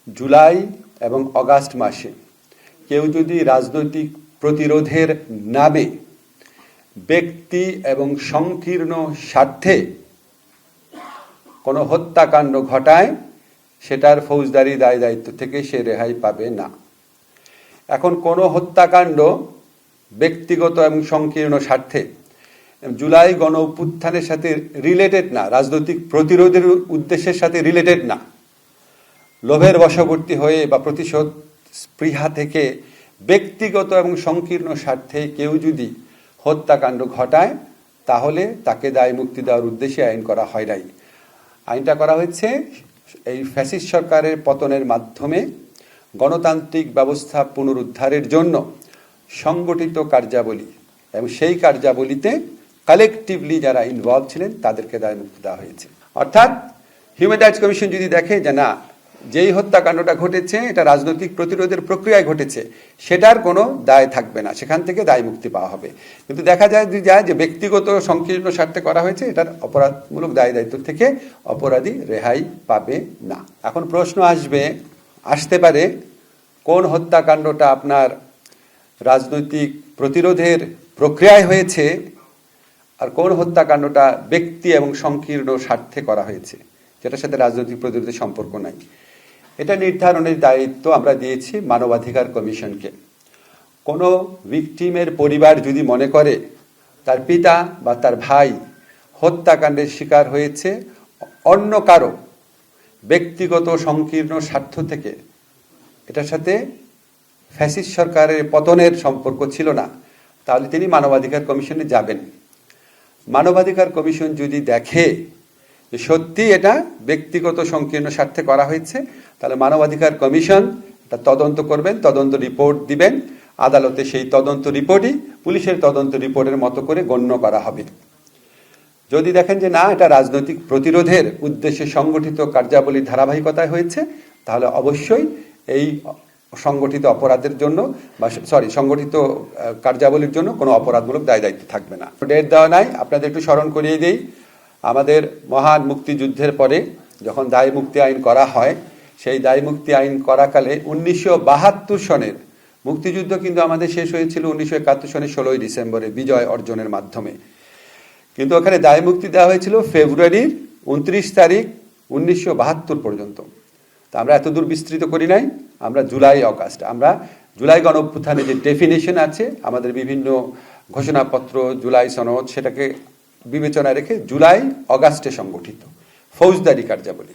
জুলাই এবং অগাস্ট মাসে কেউ যদি রাজনৈতিক প্রতিরোধের নামে ব্যক্তি এবং সংকীর্ণ স্বার্থে কোনো হত্যাকাণ্ড ঘটায়, সেটার ফৌজদারি দায় দায়িত্ব থেকে সে রেহাই পাবে না। এখন কোনো হত্যাকাণ্ড ব্যক্তিগত এবং সংকীর্ণ স্বার্থে জুলাই গণ অভ্যুত্থানের সাথে রিলেটেড না, রাজনৈতিক প্রতিরোধের উদ্দেশ্যের সাথে রিলেটেড না, লোভের বশবর্তী হয়ে বা প্রতিশোধ স্পৃহা থেকে ব্যক্তিগত এবং সংকীর্ণ স্বার্থে কেউ যদি হত্যাকাণ্ড ঘটায়, তাহলে তাকে দায় মুক্তি দেওয়ার উদ্দেশ্যে আইন করা হয় নাই। আইনটা করা হয়েছে এই ফ্যাসিস্ট সরকারের পতনের মাধ্যমে গণতান্ত্রিক ব্যবস্থা পুনরুদ্ধারের জন্য সংগঠিত কার্যাবলী, এবং সেই কার্যাবলীতে কালেকটিভলি যারা ইনভলভ ছিলেন তাদেরকে দায় মুক্তি দেওয়া হয়েছে। অর্থাৎ হিউম্যান রাইটস কমিশন যদি দেখে যে না, যেই হত্যাকাণ্ডটা ঘটেছে এটা রাজনৈতিক প্রতিরোধের প্রক্রিয়ায় ঘটেছে, সেটার কোনো দায় থাকবে না, সেখান থেকে দায় মুক্তি পাওয়া হবে। কিন্তু দেখা যায় যে ব্যক্তিগত সংকীর্ণ স্বার্থে করা হয়েছে, এটার অপরাধমূলক দায় দায়িত্ব থেকে অপরাধী রেহাই পাবে না। এখন প্রশ্ন আসতে পারে, কোন হত্যাকাণ্ডটা আপনার রাজনৈতিক প্রতিরোধের প্রক্রিয়ায় হয়েছে আর কোন হত্যাকাণ্ডটা ব্যক্তি এবং সংকীর্ণ স্বার্থে করা হয়েছে, যেটার সাথে রাজনৈতিক প্রতিরোধের সম্পর্ক নাই। এটা নির্ধারণের দায়িত্ব আমরা দিয়েছি মানবাধিকার কমিশনকে। কোনো ভিকটিমের পরিবার যদি মনে করে তার পিতা বা তার ভাই হত্যাকাণ্ডের শিকার হয়েছে অন্য কারো ব্যক্তিগত সংকীর্ণ স্বার্থ থেকে, এটার সাথে ফ্যাসিস্ট সরকারের পতনের সম্পর্ক ছিল না, তাহলে তিনি মানবাধিকার কমিশনে যাবেন। মানবাধিকার কমিশন যদি দেখে যে সত্যি এটা ব্যক্তিগত সংকীর্ণ স্বার্থে করা হয়েছে, তাহলে মানবাধিকার কমিশন এটা তদন্ত করবেন, তদন্ত রিপোর্ট দিবেন আদালতে। সেই তদন্ত রিপোর্টই পুলিশের তদন্ত রিপোর্টের মতো করে গণ্য করা হবে। যদি দেখেন যে না, এটা রাজনৈতিক প্রতিরোধের উদ্দেশ্যে সংগঠিত কার্যাবলীর ধারাবাহিকতায় হয়েছে, তাহলে অবশ্যই এই সংগঠিত অপরাধের জন্য সংগঠিত কার্যাবলীর জন্য কোনো অপরাধমূলক দায় দায়িত্ব থাকবে না। ডেট দেওয়া নাই, আপনাদের একটু স্মরণ করিয়ে দিই। আমাদের মহান মুক্তিযুদ্ধের পরে যখন দায় মুক্তি আইন করা হয়, সেই দায় মুক্তি আইন করাকালে 1972 সনের মুক্তিযুদ্ধ কিন্তু আমাদের শেষ হয়েছিল 1971 সনের 16ই ডিসেম্বরে বিজয় অর্জনের মাধ্যমে। কিন্তু ওখানে দায় মুক্তি দেওয়া হয়েছিল ফেব্রুয়ারির 29 তারিখ 1972 পর্যন্ত। তা আমরা এত দূর বিস্তৃত করি নাই, আমরা জুলাই অগাস্ট, আমরা জুলাই গণ অভ্যুত্থানে যে ডেফিনেশন আছে আমাদের বিভিন্ন ঘোষণাপত্র, জুলাই সনদ, সেটাকে বিবেচনায় রেখে জুলাই অগাস্টে সংগঠিত ফৌজদারি কার্যাবলী।